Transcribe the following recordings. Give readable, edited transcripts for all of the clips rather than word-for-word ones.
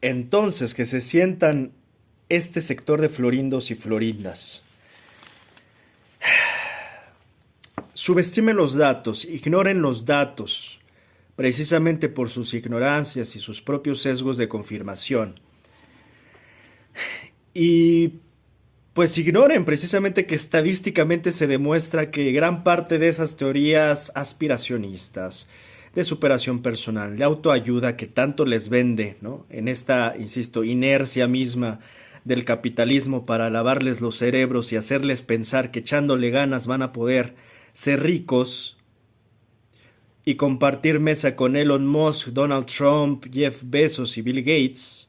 Entonces, que se sientan este sector de florindos y florindas. Subestimen los datos, ignoren los datos, precisamente por sus ignorancias y sus propios sesgos de confirmación. Y pues ignoren precisamente que estadísticamente se demuestra que gran parte de esas teorías aspiracionistas, de superación personal, de autoayuda que tanto les vende, ¿no? En esta, insisto, inercia misma del capitalismo para lavarles los cerebros y hacerles pensar que echándole ganas van a poder ser ricos y compartir mesa con Elon Musk, Donald Trump, Jeff Bezos y Bill Gates,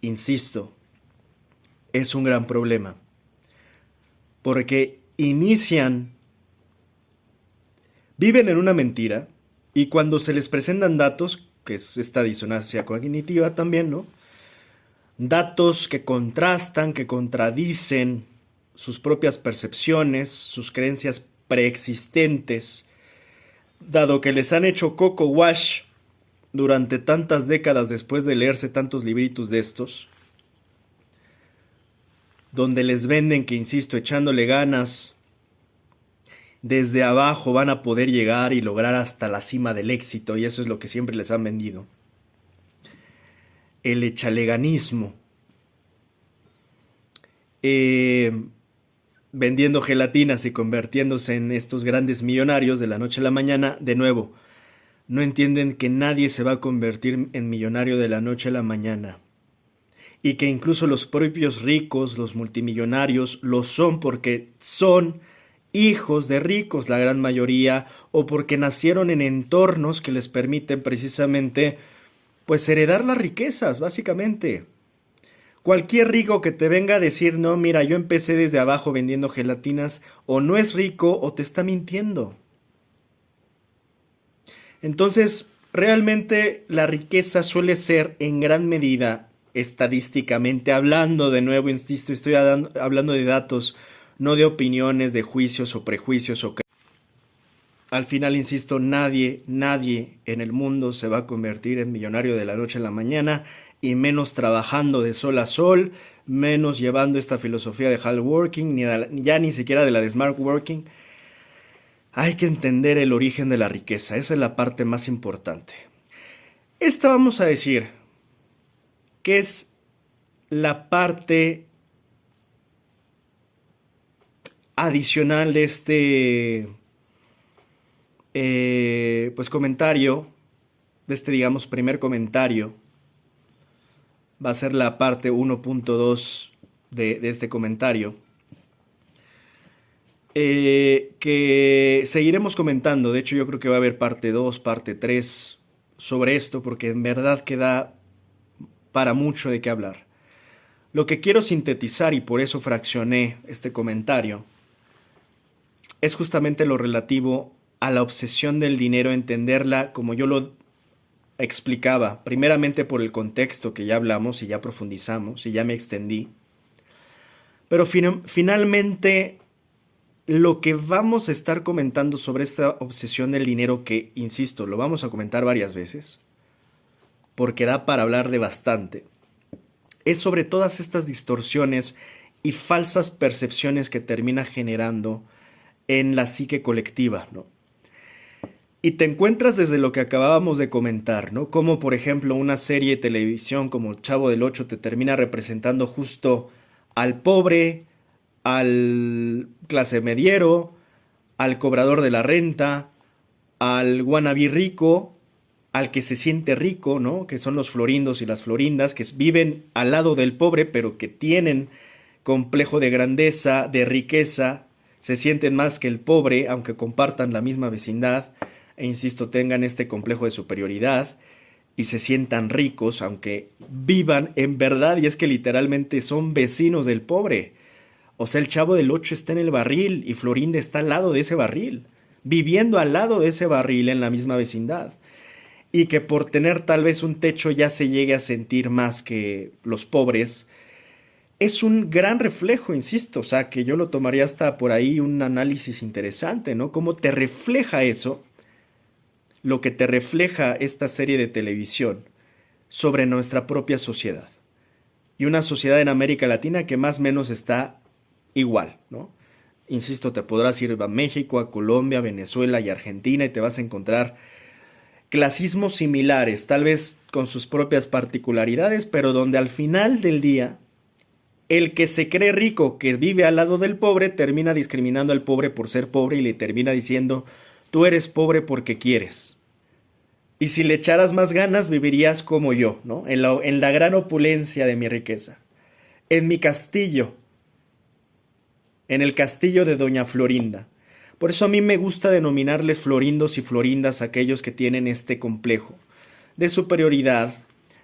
insisto, es un gran problema. Porque viven en una mentira y cuando se les presentan datos, que es esta disonancia cognitiva también, ¿no? Datos que contrastan, que contradicen sus propias percepciones, sus creencias preexistentes, dado que les han hecho coco wash durante tantas décadas después de leerse tantos libritos de estos, donde les venden que, insisto, echándole ganas, desde abajo van a poder llegar y lograr hasta la cima del éxito, y eso es lo que siempre les han vendido. El echaleganismo. Vendiendo gelatinas y convirtiéndose en estos grandes millonarios de la noche a la mañana, de nuevo, no entienden que nadie se va a convertir en millonario de la noche a la mañana. Y que incluso los propios ricos, los multimillonarios, lo son porque son hijos de ricos, la gran mayoría, o porque nacieron en entornos que les permiten precisamente, pues, heredar las riquezas, básicamente. Cualquier rico que te venga a decir, no, mira, yo empecé desde abajo vendiendo gelatinas, o no es rico o te está mintiendo. Entonces, realmente la riqueza suele ser en gran medida, estadísticamente hablando, de nuevo, insisto, estoy hablando de datos, no de opiniones, de juicios o prejuicios o al final, insisto, nadie en el mundo se va a convertir en millonario de la noche a la mañana, y menos trabajando de sol a sol, menos llevando esta filosofía de hard working, ya ni siquiera de la de smart working. Hay que entender el origen de la riqueza, esa es la parte más importante. Esta vamos a decir que es la parte adicional de este pues comentario, de este, digamos, primer comentario. Va a ser la parte 1.2 de este comentario, que seguiremos comentando. De hecho, yo creo que va a haber parte 2, parte 3 sobre esto, porque en verdad queda para mucho de qué hablar. Lo que quiero sintetizar, y por eso fraccioné este comentario, es justamente lo relativo a la obsesión del dinero, entenderla como yo lo explicaba, primeramente por el contexto que ya hablamos y ya profundizamos y ya me extendí, pero finalmente lo que vamos a estar comentando sobre esta obsesión del dinero, que, insisto, lo vamos a comentar varias veces, porque da para hablar de bastante, es sobre todas estas distorsiones y falsas percepciones que termina generando en la psique colectiva, ¿no? Y te encuentras desde lo que acabábamos de comentar, ¿no? Como, por ejemplo, una serie de televisión como Chavo del Ocho te termina representando justo al pobre, al clase mediero, al cobrador de la renta, al wannabe rico, al que se siente rico, ¿no? Que son los florindos y las florindas, que viven al lado del pobre, pero que tienen complejo de grandeza, de riqueza, se sienten más que el pobre, aunque compartan la misma vecindad, e insisto, tengan este complejo de superioridad y se sientan ricos, aunque vivan en verdad, y es que literalmente son vecinos del pobre. O sea, el Chavo del Ocho está en el barril y Florinda está al lado de ese barril, viviendo al lado de ese barril en la misma vecindad. Y que por tener tal vez un techo ya se llegue a sentir más que los pobres, es un gran reflejo, insisto, o sea, que yo lo tomaría hasta por ahí un análisis interesante, ¿no? Cómo te refleja eso, lo que te refleja esta serie de televisión, sobre nuestra propia sociedad. Y una sociedad en América Latina que más o menos está igual, ¿no? Insisto, te podrás ir a México, a Colombia, Venezuela y Argentina y te vas a encontrar clasismos similares, tal vez con sus propias particularidades, pero donde al final del día el que se cree rico, que vive al lado del pobre, termina discriminando al pobre por ser pobre y le termina diciendo, tú eres pobre porque quieres. Y si le echaras más ganas, vivirías como yo, ¿no? En la gran opulencia de mi riqueza. En mi castillo, en el castillo de Doña Florinda. Por eso a mí me gusta denominarles florindos y florindas a aquellos que tienen este complejo de superioridad,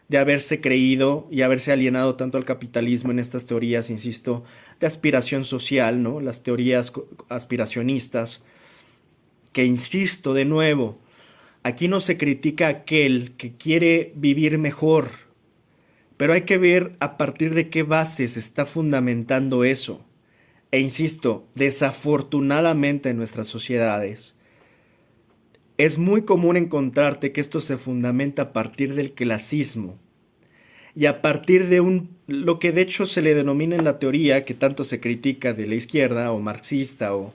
de haberse creído y haberse alienado tanto al capitalismo en estas teorías, insisto, de aspiración social, ¿no? Las teorías aspiracionistas, que insisto de nuevo, aquí no se critica a aquel que quiere vivir mejor, pero hay que ver a partir de qué bases se está fundamentando eso. E insisto, desafortunadamente en nuestras sociedades, es muy común encontrarte que esto se fundamenta a partir del clasismo y a partir de lo que de hecho se le denomina en la teoría, que tanto se critica de la izquierda o marxista o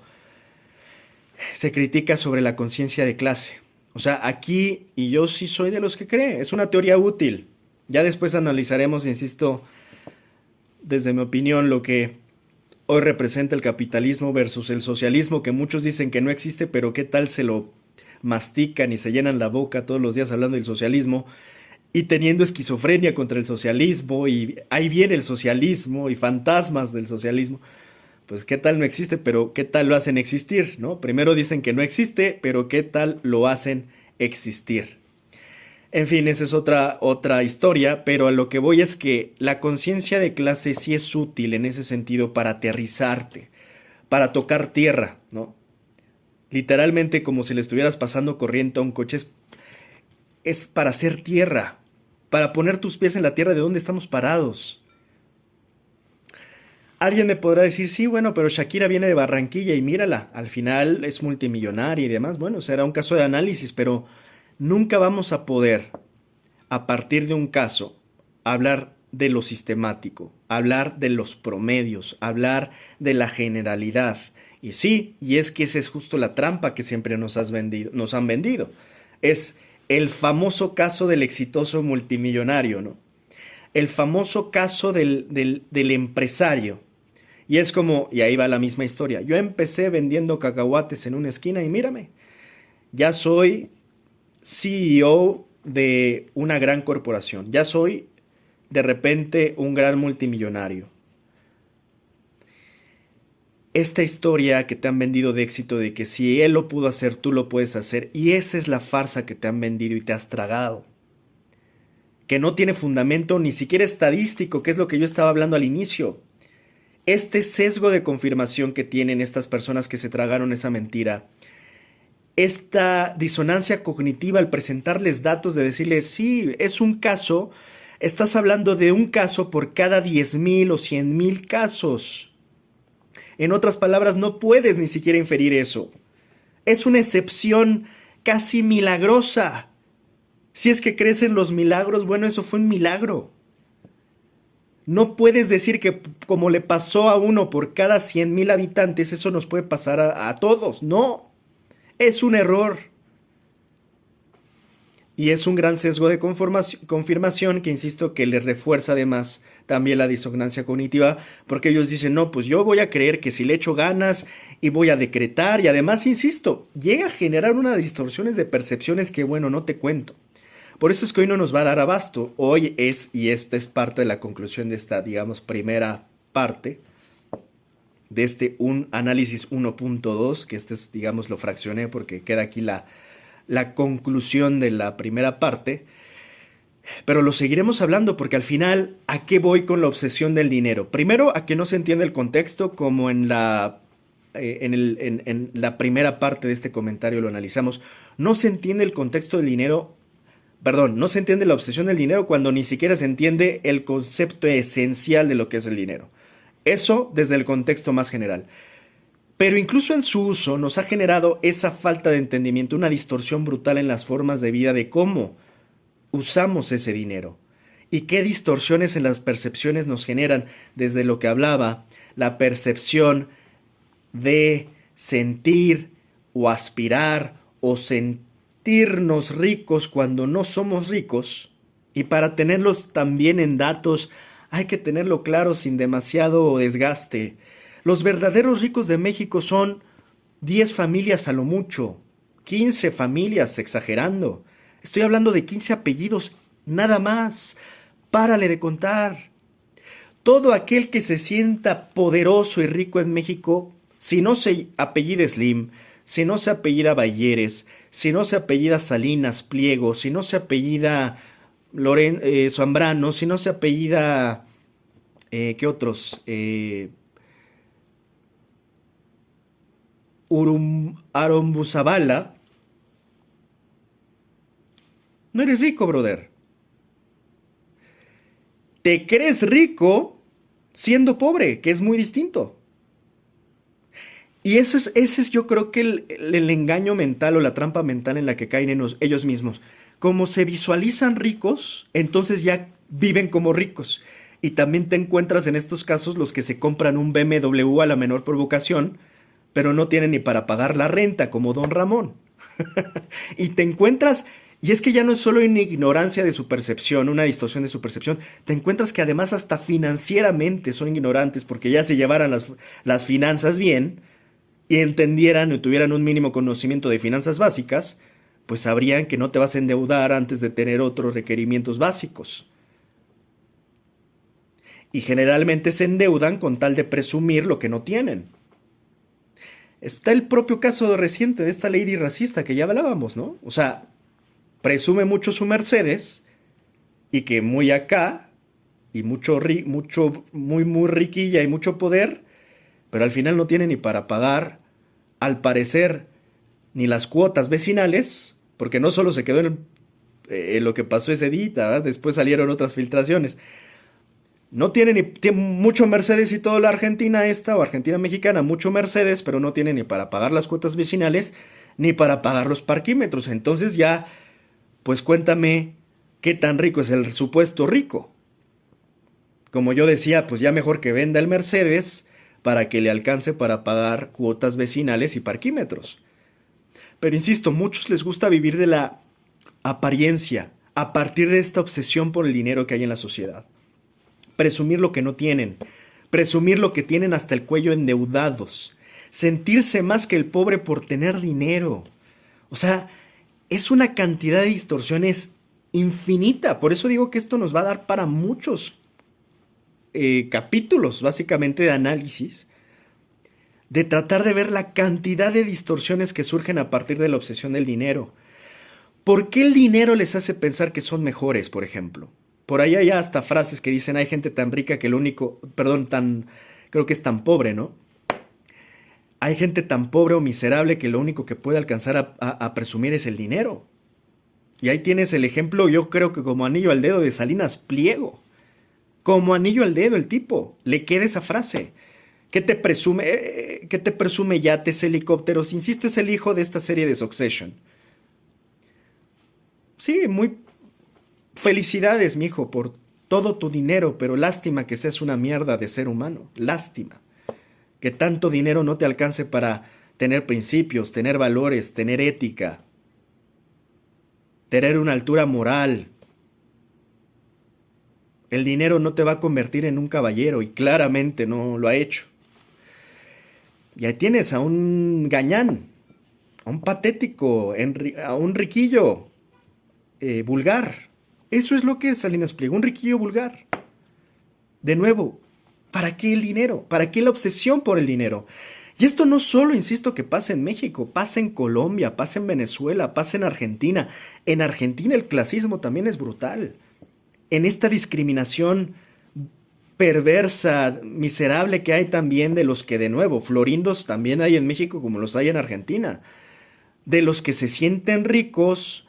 se critica sobre la conciencia de clase. O sea, aquí, y yo sí soy de los que cree, es una teoría útil. Ya después analizaremos, insisto, desde mi opinión, lo que hoy representa el capitalismo versus el socialismo, que muchos dicen que no existe, pero qué tal se lo mastican y se llenan la boca todos los días hablando del socialismo y teniendo esquizofrenia contra el socialismo y ahí viene el socialismo y fantasmas del socialismo. Pues qué tal no existe, pero qué tal lo hacen existir, ¿no? Primero dicen que no existe, pero qué tal lo hacen existir. En fin, esa es otra historia, pero a lo que voy es que la conciencia de clase sí es útil en ese sentido para aterrizarte, para tocar tierra, ¿no? Literalmente como si le estuvieras pasando corriente a un coche, es para hacer tierra, para poner tus pies en la tierra de donde estamos parados. Alguien me podrá decir, sí, bueno, pero Shakira viene de Barranquilla y mírala, al final es multimillonaria y demás. Bueno, será un caso de análisis, pero nunca vamos a poder, a partir de un caso, hablar de lo sistemático, hablar de los promedios, hablar de la generalidad. Y sí, y es que esa es justo la trampa que siempre nos han vendido. Es el famoso caso del exitoso multimillonario, ¿no? El famoso caso del empresario. Y es como, y ahí va la misma historia. Yo empecé vendiendo cacahuates en una esquina y mírame, ya soy CEO de una gran corporación. Ya soy de repente un gran multimillonario. Esta historia que te han vendido de éxito, de que si él lo pudo hacer, tú lo puedes hacer, y esa es la farsa que te han vendido y te has tragado, que no tiene fundamento ni siquiera estadístico, que es lo que yo estaba hablando al inicio. Este sesgo de confirmación que tienen estas personas que se tragaron esa mentira, esta disonancia cognitiva al presentarles datos de decirles, sí, es un caso, estás hablando de un caso por cada 10,000 o 100,000 casos. En otras palabras, no puedes ni siquiera inferir eso. Es una excepción casi milagrosa. Si es que crees en los milagros, bueno, eso fue un milagro. No puedes decir que como le pasó a uno por cada 100,000 habitantes, eso nos puede pasar a todos. No, es un error. Y es un gran sesgo de confirmación que insisto que les refuerza además también la disonancia cognitiva, porque ellos dicen, no, pues yo voy a creer que si le echo ganas y voy a decretar, y además, insisto, llega a generar unas distorsiones de percepciones que, bueno, no te cuento. Por eso es que hoy no nos va a dar abasto. Hoy y esta es parte de la conclusión de esta, digamos, primera parte de este un análisis 1.2, que este es, digamos, lo fraccioné porque queda aquí la conclusión de la primera parte, pero lo seguiremos hablando porque al final, ¿a qué voy con la obsesión del dinero? Primero, a que no se entiende el contexto, como en la primera parte de este comentario lo analizamos. No se entiende el contexto del dinero, perdón, no se entiende la obsesión del dinero cuando ni siquiera se entiende el concepto esencial de lo que es el dinero. Eso desde el contexto más general. Pero incluso en su uso nos ha generado esa falta de entendimiento, una distorsión brutal en las formas de vida de cómo usamos ese dinero. y qué distorsiones en las percepciones nos generan desde lo que hablaba, la percepción de sentir o aspirar o sentirnos ricos cuando no somos ricos. Y para tenerlos también en datos hay que tenerlo claro sin demasiado desgaste. Los verdaderos ricos de México son 10 familias a lo mucho, 15 familias exagerando. Estoy hablando de 15 apellidos, nada más. Párale de contar. Todo aquel que se sienta poderoso y rico en México, si no se apellida Slim, si no se apellida Balleres, si no se apellida Salinas Pliego, si no se apellida Zambrano, si no se apellida, ¿qué otros? Arombuzabala, no eres rico, brother. Te crees rico siendo pobre, que es muy distinto. Y ese es yo creo que el engaño mental o la trampa mental en la que caen ellos mismos. Como se visualizan ricos, entonces ya viven como ricos. Y también te encuentras en estos casos los que se compran un BMW a la menor provocación, pero no tienen ni para pagar la renta, como Don Ramón. Y te encuentras, y es que ya no es solo una ignorancia de su percepción, una distorsión de su percepción, te encuentras que además hasta financieramente son ignorantes porque ya se llevaran las finanzas bien y entendieran o tuvieran un mínimo conocimiento de finanzas básicas, pues sabrían que no te vas a endeudar antes de tener otros requerimientos básicos. Y generalmente se endeudan con tal de presumir lo que no tienen. Está el propio caso reciente de esta lady racista que ya hablábamos, ¿no? O sea, presume mucho su Mercedes y que muy acá y muy riquilla y mucho poder, pero al final no tiene ni para pagar, al parecer, ni las cuotas vecinales, porque no solo se quedó en lo que pasó ese día, ¿verdad? Después salieron otras filtraciones. No tiene mucho Mercedes y toda la Argentina esta, o Argentina mexicana, mucho Mercedes, pero no tiene ni para pagar las cuotas vecinales, ni para pagar los parquímetros. Entonces ya, pues cuéntame qué tan rico es el supuesto rico. Como yo decía, pues ya mejor que venda el Mercedes para que le alcance para pagar cuotas vecinales y parquímetros. Pero insisto, muchos les gusta vivir de la apariencia, a partir de esta obsesión por el dinero que hay en la sociedad. Presumir lo que no tienen, presumir lo que tienen hasta el cuello endeudados, sentirse más que el pobre por tener dinero. O sea, es una cantidad de distorsiones infinita. Por eso digo que esto nos va a dar para muchos capítulos, básicamente, de análisis, de tratar de ver la cantidad de distorsiones que surgen a partir de la obsesión del dinero. ¿Por qué el dinero les hace pensar que son mejores, por ejemplo? Por ahí hay hasta frases que dicen, hay gente tan rica que creo que es tan pobre, ¿no? Hay gente tan pobre o miserable que lo único que puede alcanzar a presumir es el dinero. Y ahí tienes el ejemplo, yo creo que como anillo al dedo, de Salinas Pliego. Como anillo al dedo el tipo, le queda esa frase. ¿Qué te presume? ¿Qué te presume yates, helicópteros? Insisto, es el hijo de esta serie de Succession. Sí, muy felicidades, mijo, por todo tu dinero, pero lástima que seas una mierda de ser humano. Lástima. Que tanto dinero no te alcance para tener principios, tener valores, tener ética, tener una altura moral. El dinero no te va a convertir en un caballero y claramente no lo ha hecho. Y ahí tienes a un gañán, a un patético, a un riquillo vulgar. Eso es lo que es Salinas Pliego, un riquillo vulgar. De nuevo, ¿para qué el dinero? ¿Para qué la obsesión por el dinero? Y esto no solo, insisto, que pasa en México, pasa en Colombia, pasa en Venezuela, pasa en Argentina. En Argentina el clasismo también es brutal. En esta discriminación perversa, miserable que hay también de los que, de nuevo, florindos también hay en México como los hay en Argentina. De los que se sienten ricos,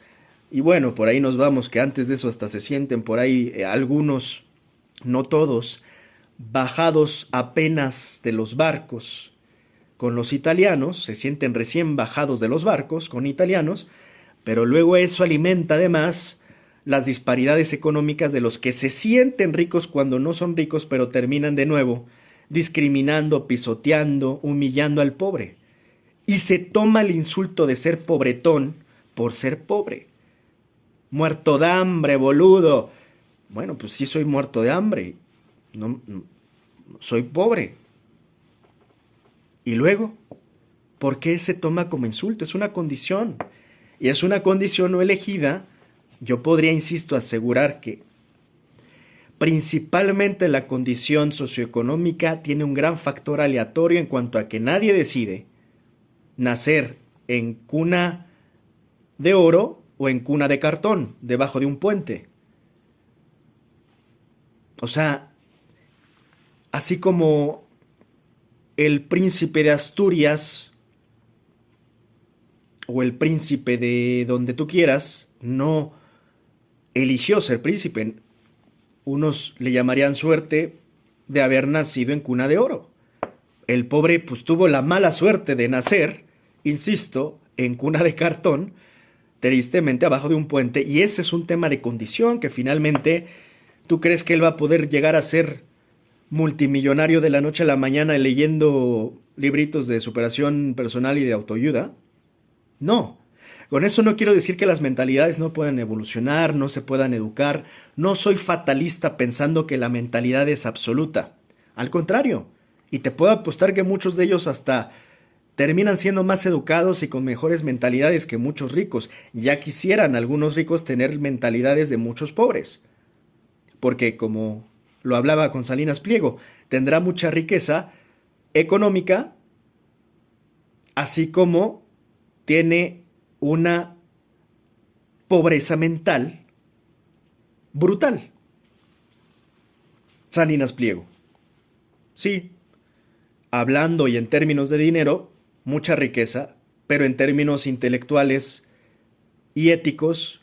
y bueno, por ahí nos vamos, que antes de eso hasta se sienten por ahí algunos, no todos, bajados apenas de los barcos con los italianos, se sienten recién bajados de los barcos con italianos, pero luego eso alimenta además las disparidades económicas de los que se sienten ricos cuando no son ricos, pero terminan de nuevo discriminando, pisoteando, humillando al pobre. Y se toma el insulto de ser pobretón por ser pobre. Muerto de hambre, boludo. Bueno, pues sí soy muerto de hambre. No, soy pobre. Y luego, ¿por qué se toma como insulto? Es una condición. Y es una condición no elegida. Yo podría, insisto, asegurar que principalmente la condición socioeconómica tiene un gran factor aleatorio en cuanto a que nadie decide nacer en cuna de oro o en cuna de cartón, debajo de un puente. O sea, así como el príncipe de Asturias o el príncipe de donde tú quieras no eligió ser príncipe. Unos le llamarían suerte de haber nacido en cuna de oro. El pobre pues tuvo la mala suerte de nacer, insisto, en cuna de cartón, tristemente abajo de un puente, y ese es un tema de condición que finalmente tú crees que él va a poder llegar a ser multimillonario de la noche a la mañana leyendo libritos de superación personal y de autoayuda. No. Con eso no quiero decir que las mentalidades no puedan evolucionar, no se puedan educar. No soy fatalista pensando que la mentalidad es absoluta. Al contrario, y te puedo apostar que muchos de ellos hasta terminan siendo más educados y con mejores mentalidades que muchos ricos. Ya quisieran algunos ricos tener mentalidades de muchos pobres. Porque, como lo hablaba con Salinas Pliego, tendrá mucha riqueza económica, así como tiene una pobreza mental brutal. Salinas Pliego. Sí, hablando y en términos de dinero, mucha riqueza, pero en términos intelectuales y éticos,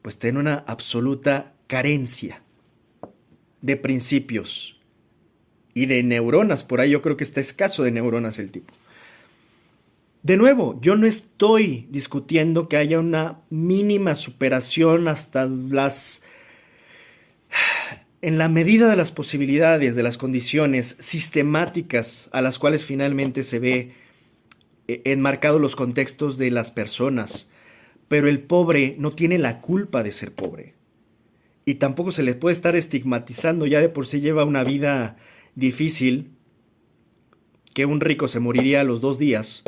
pues tiene una absoluta carencia de principios y de neuronas. Por ahí yo creo que está escaso de neuronas el tipo. De nuevo, yo no estoy discutiendo que haya una mínima superación hasta en la medida de las posibilidades, de las condiciones sistemáticas a las cuales finalmente se ve enmarcados los contextos de las personas. Pero el pobre no tiene la culpa de ser pobre. Y tampoco se les puede estar estigmatizando, ya de por sí lleva una vida difícil, que un rico se moriría a los 2 días.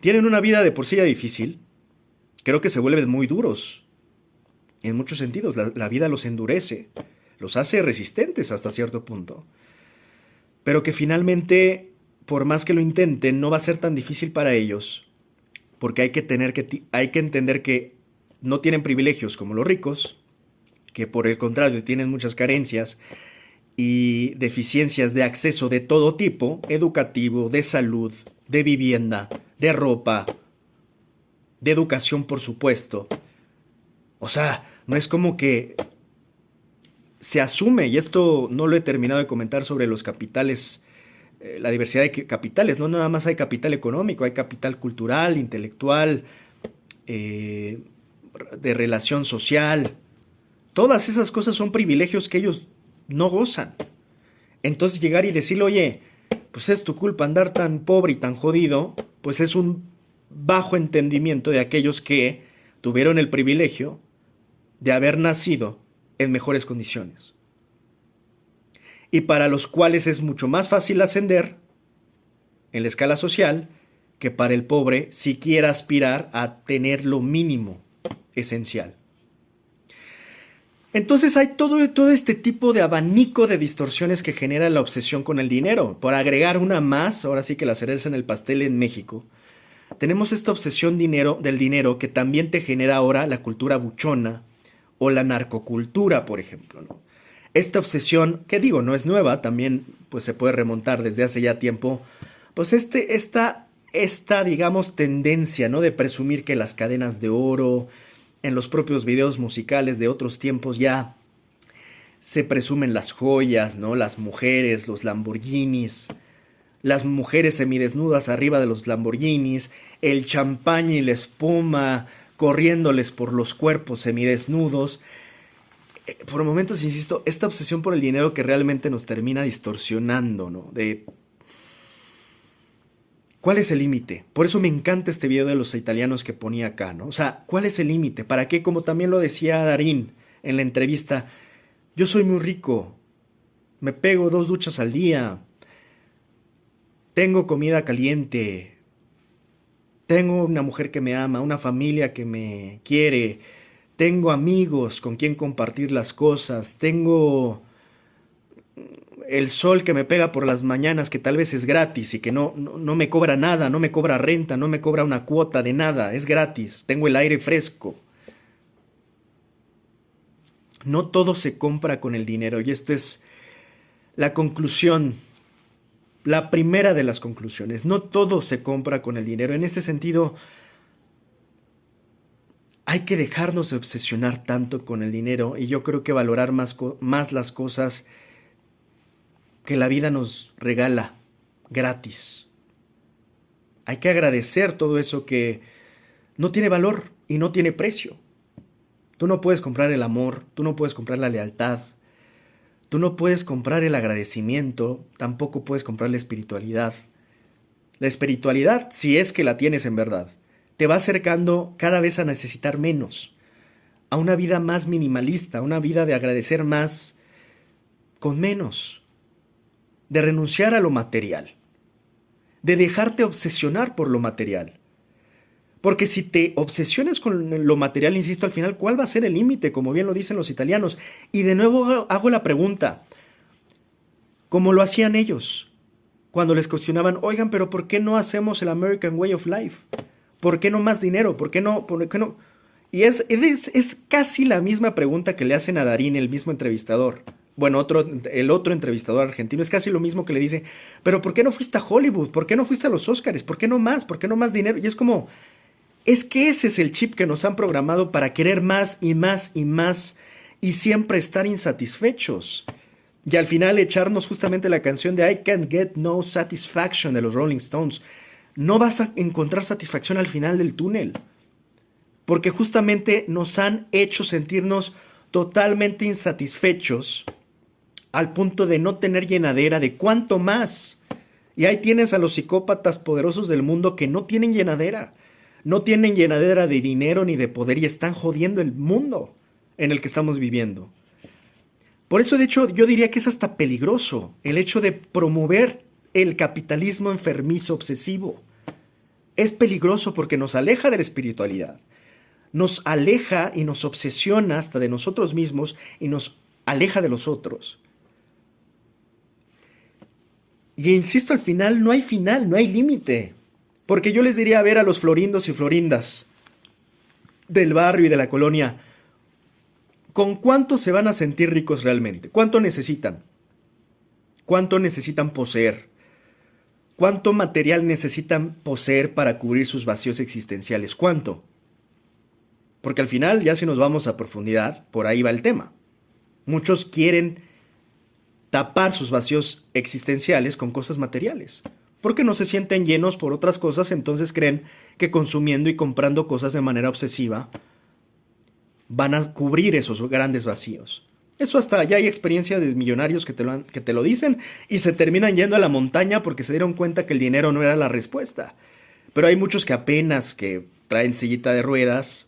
Tienen una vida de por sí ya difícil, creo que se vuelven muy duros, en muchos sentidos. La vida los endurece, los hace resistentes hasta cierto punto, pero que finalmente, por más que lo intenten, no va a ser tan difícil para ellos, porque hay que entender que no tienen privilegios como los ricos, que por el contrario tienen muchas carencias y deficiencias de acceso de todo tipo, educativo, de salud, de vivienda, de ropa, de educación, por supuesto. O sea, no es como que se asume, y esto no lo he terminado de comentar sobre los capitales, la diversidad de capitales. No nada más hay capital económico, hay capital cultural, intelectual, de relación social. Todas esas cosas son privilegios que ellos no gozan. Entonces llegar y decirle, oye, pues es tu culpa andar tan pobre y tan jodido, pues es un bajo entendimiento de aquellos que tuvieron el privilegio de haber nacido en mejores condiciones. Y para los cuales es mucho más fácil ascender en la escala social que para el pobre si quiere aspirar a tener lo mínimo esencial. Entonces hay todo este tipo de abanico de distorsiones que genera la obsesión con el dinero. Por agregar una más, ahora sí que la cereza en el pastel en México, tenemos esta obsesión del dinero que también te genera ahora la cultura buchona o la narcocultura, por ejemplo, ¿no? Esta obsesión, que digo, no es nueva, también pues se puede remontar desde hace ya tiempo, pues esta digamos tendencia, ¿no?, de presumir que las cadenas de oro, en los propios videos musicales de otros tiempos ya se presumen las joyas, ¿no? Las mujeres, los Lamborghinis, las mujeres semidesnudas arriba de los Lamborghinis, el champán y la espuma corriéndoles por los cuerpos semidesnudos. Por momentos, insisto, esta obsesión por el dinero que realmente nos termina distorsionando, ¿no? ¿Cuál es el límite? Por eso me encanta este video de los italianos que ponía acá, ¿no? O sea, ¿cuál es el límite? ¿Para qué? Como también lo decía Darín en la entrevista, yo soy muy rico, me pego 2 duchas al día, tengo comida caliente, tengo una mujer que me ama, una familia que me quiere, tengo amigos con quien compartir las cosas, tengo el sol que me pega por las mañanas que tal vez es gratis y que no me cobra nada, no me cobra renta, no me cobra una cuota de nada, es gratis, tengo el aire fresco. No todo se compra con el dinero y esto es la conclusión, la primera de las conclusiones. No todo se compra con el dinero. En ese sentido, hay que dejarnos de obsesionar tanto con el dinero y yo creo que valorar más las cosas que la vida nos regala gratis. Hay que agradecer todo eso que no tiene valor y no tiene precio. Tú no puedes comprar el amor, tú no puedes comprar la lealtad, tú no puedes comprar el agradecimiento, tampoco puedes comprar la espiritualidad. La espiritualidad, si es que la tienes en verdad, te va acercando cada vez a necesitar menos, a una vida más minimalista, a una vida de agradecer más con menos, de renunciar a lo material, de dejarte obsesionar por lo material. Porque si te obsesionas con lo material, insisto, al final, ¿cuál va a ser el límite? Como bien lo dicen los italianos. Y de nuevo hago la pregunta, ¿cómo lo hacían ellos? Cuando les cuestionaban, oigan, pero ¿por qué no hacemos el American Way of Life? ¿Por qué no más dinero? ¿Por qué no? ¿Por qué no? Y es casi la misma pregunta que le hacen a Darín, el mismo entrevistador. Bueno, el otro entrevistador argentino, es casi lo mismo que le dice, pero ¿por qué no fuiste a Hollywood? ¿Por qué no fuiste a los Oscars? ¿Por qué no más? ¿Por qué no más dinero? Y es como, es que ese es el chip que nos han programado para querer más y más y más y siempre estar insatisfechos. Y al final echarnos justamente la canción de I Can't Get No Satisfaction de los Rolling Stones. No vas a encontrar satisfacción al final del túnel. Porque justamente nos han hecho sentirnos totalmente insatisfechos al punto de no tener llenadera de cuánto más. Y ahí tienes a los psicópatas poderosos del mundo que no tienen llenadera. No tienen llenadera de dinero ni de poder y están jodiendo el mundo en el que estamos viviendo. Por eso, de hecho, yo diría que es hasta peligroso el hecho de promover el capitalismo enfermizo obsesivo. Es peligroso porque nos aleja de la espiritualidad. Nos aleja y nos obsesiona hasta de nosotros mismos y nos aleja de los otros. Y insisto, al final, no hay límite. Porque yo les diría a ver a los florindos y florindas del barrio y de la colonia, ¿con cuánto se van a sentir ricos realmente? ¿Cuánto necesitan? ¿Cuánto necesitan poseer? ¿Cuánto material necesitan poseer para cubrir sus vacíos existenciales? ¿Cuánto? Porque al final, ya si nos vamos a profundidad, por ahí va el tema. Muchos quieren tapar sus vacíos existenciales con cosas materiales. Porque no se sienten llenos por otras cosas, entonces creen que consumiendo y comprando cosas de manera obsesiva van a cubrir esos grandes vacíos. Eso hasta ya hay experiencia de millonarios que te lo dicen y se terminan yendo a la montaña porque se dieron cuenta que el dinero no era la respuesta. Pero hay muchos que apenas que traen sillita de ruedas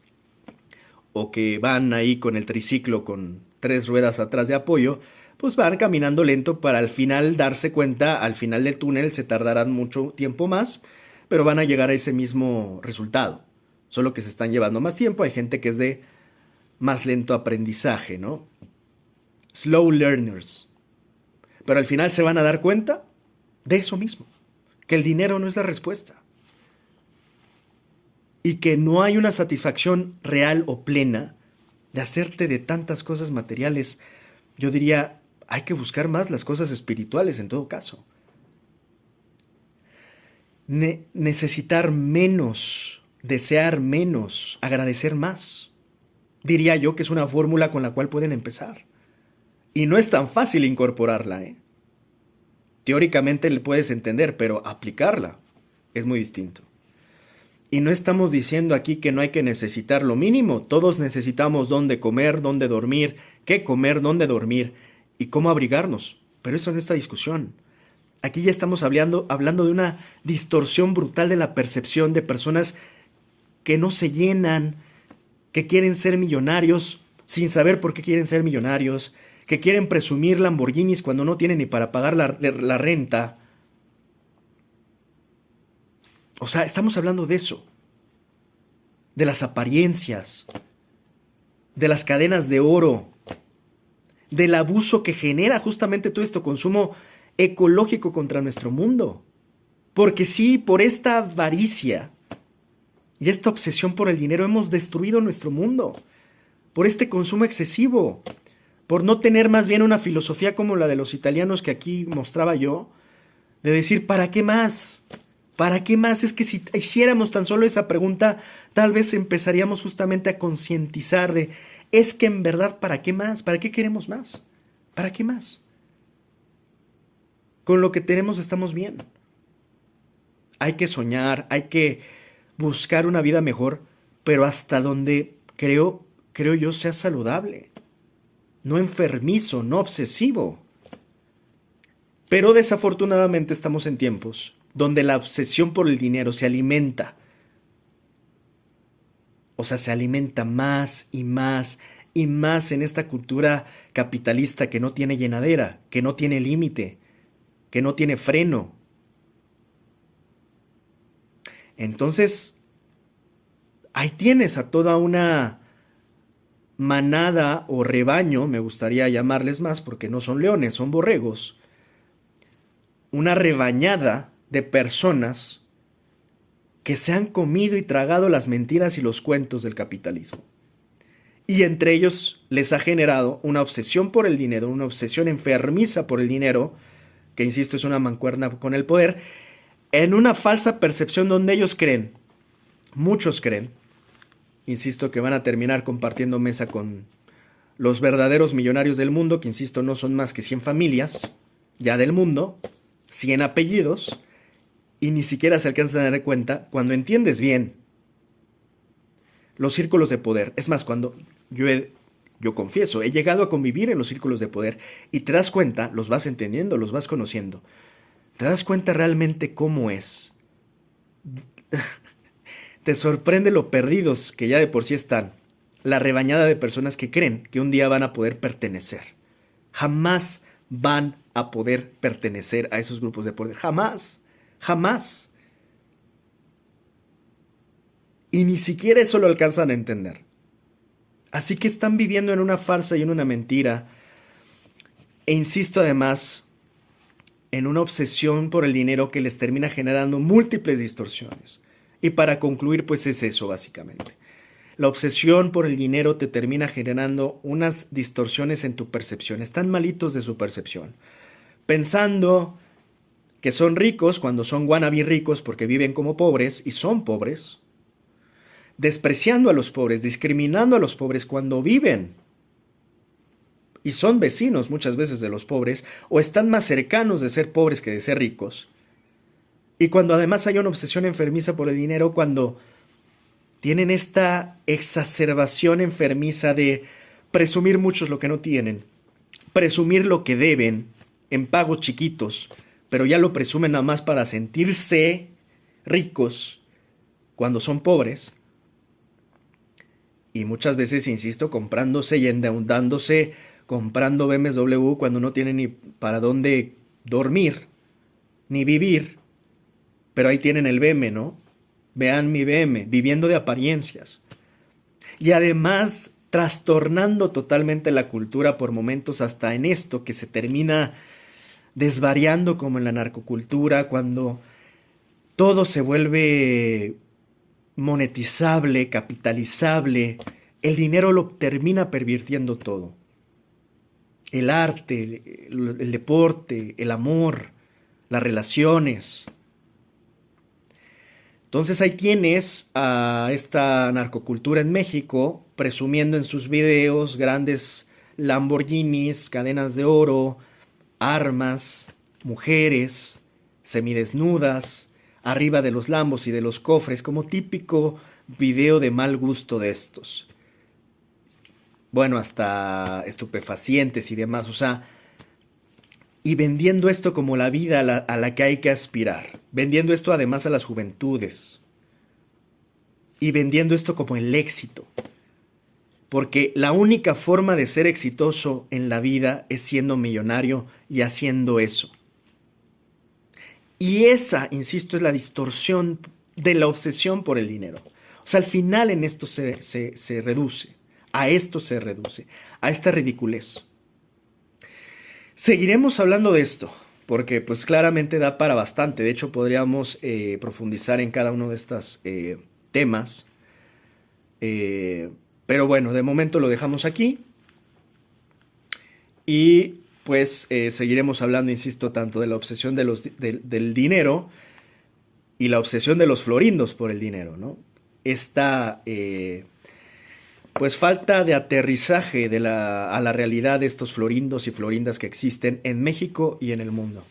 o que van ahí con el triciclo con 3 ruedas atrás de apoyo, pues van caminando lento para al final darse cuenta, al final del túnel se tardarán mucho tiempo más, pero van a llegar a ese mismo resultado. Solo que se están llevando más tiempo, hay gente que es de más lento aprendizaje, ¿no? Slow learners. Pero al final se van a dar cuenta de eso mismo, que el dinero no es la respuesta. Y que no hay una satisfacción real o plena de hacerte de tantas cosas materiales. Yo diría, hay que buscar más las cosas espirituales en todo caso. Necesitar menos, desear menos, agradecer más. Diría yo que es una fórmula con la cual pueden empezar. Y no es tan fácil incorporarla, ¿eh? Teóricamente le puedes entender, pero aplicarla es muy distinto. Y no estamos diciendo aquí que no hay que necesitar lo mínimo. Todos necesitamos dónde comer, dónde dormir, qué comer, dónde dormir y cómo abrigarnos. Pero eso no es esta discusión. Aquí ya estamos hablando de una distorsión brutal de la percepción de personas que no se llenan, que quieren ser millonarios sin saber por qué quieren ser millonarios, que quieren presumir Lamborghinis cuando no tienen ni para pagar la renta. O sea, estamos hablando de eso, de las apariencias, de las cadenas de oro, del abuso que genera justamente todo esto consumo ecológico contra nuestro mundo. Porque sí, por esta avaricia y esta obsesión por el dinero hemos destruido nuestro mundo. Por este consumo excesivo, por no tener más bien una filosofía como la de los italianos que aquí mostraba yo, de decir, ¿para qué más? ¿Para qué más? Es que si hiciéramos tan solo esa pregunta, tal vez empezaríamos justamente a concientizar de, es que en verdad, ¿para qué más? ¿Para qué queremos más? ¿Para qué más? Con lo que tenemos estamos bien. Hay que soñar, hay que buscar una vida mejor, pero hasta donde creo yo sea saludable, no enfermizo, no obsesivo. Pero desafortunadamente estamos en tiempos donde la obsesión por el dinero se alimenta. O sea, se alimenta más y más y más en esta cultura capitalista que no tiene llenadera, que no tiene límite, que no tiene freno. Entonces, ahí tienes a toda una manada o rebaño, me gustaría llamarles más porque no son leones, son borregos, una rebañada de personas que se han comido y tragado las mentiras y los cuentos del capitalismo. Y entre ellos les ha generado una obsesión por el dinero, una obsesión enfermiza por el dinero, que insisto es una mancuerna con el poder, en una falsa percepción donde ellos creen, muchos creen, insisto que van a terminar compartiendo mesa con los verdaderos millonarios del mundo, que insisto no son más que 100 familias ya del mundo, 100 apellidos, y ni siquiera se alcanzan a dar cuenta cuando entiendes bien los círculos de poder. Es más, cuando yo confieso, he llegado a convivir en los círculos de poder y te das cuenta, los vas entendiendo, los vas conociendo, te das cuenta realmente cómo es. Te sorprende lo perdidos que ya de por sí están, la rebañada de personas que creen que un día van a poder pertenecer. Jamás van a poder pertenecer a esos grupos de poder. Jamás, jamás. Y ni siquiera eso lo alcanzan a entender. Así que están viviendo en una farsa y en una mentira. E insisto además, en una obsesión por el dinero que les termina generando múltiples distorsiones. Y para concluir, pues es eso básicamente. La obsesión por el dinero te termina generando unas distorsiones en tu percepción. Están malitos de su percepción. Pensando que son ricos cuando son wannabe ricos porque viven como pobres y son pobres. Despreciando a los pobres, discriminando a los pobres cuando viven y son vecinos muchas veces de los pobres o están más cercanos de ser pobres que de ser ricos. Y cuando además hay una obsesión enfermiza por el dinero, cuando tienen esta exacerbación enfermiza de presumir muchos lo que no tienen, presumir lo que deben en pagos chiquitos, pero ya lo presumen nada más para sentirse ricos cuando son pobres. Y muchas veces, insisto, comprándose y endeudándose, comprando BMW cuando no tienen ni para dónde dormir, ni vivir. Pero ahí tienen el BM, ¿no? Vean mi BM, viviendo de apariencias. Y además, trastornando totalmente la cultura por momentos hasta en esto que se termina desvariando como en la narcocultura, cuando todo se vuelve monetizable, capitalizable, el dinero lo termina pervirtiendo todo. El arte, el deporte, el amor, las relaciones. Entonces ahí tienes a esta narcocultura en México presumiendo en sus videos grandes Lamborghinis, cadenas de oro, armas, mujeres, semidesnudas, arriba de los Lambos y de los cofres, como típico video de mal gusto de estos. Bueno, hasta estupefacientes y demás, o sea, y vendiendo esto como la vida a la que hay que aspirar, vendiendo esto además a las juventudes, y vendiendo esto como el éxito. Porque la única forma de ser exitoso en la vida es siendo millonario y haciendo eso. Y esa, insisto, es la distorsión de la obsesión por el dinero. O sea, al final en esto se reduce, a esto se reduce, a esta ridiculez. Seguiremos hablando de esto, porque pues claramente da para bastante. De hecho, podríamos profundizar en cada uno de estos temas. Pero bueno, de momento lo dejamos aquí. Y pues seguiremos hablando, insisto, tanto de la obsesión del dinero y la obsesión de los florindos por el dinero, ¿no? Esta pues falta de aterrizaje a la realidad de estos florindos y florindas que existen en México y en el mundo.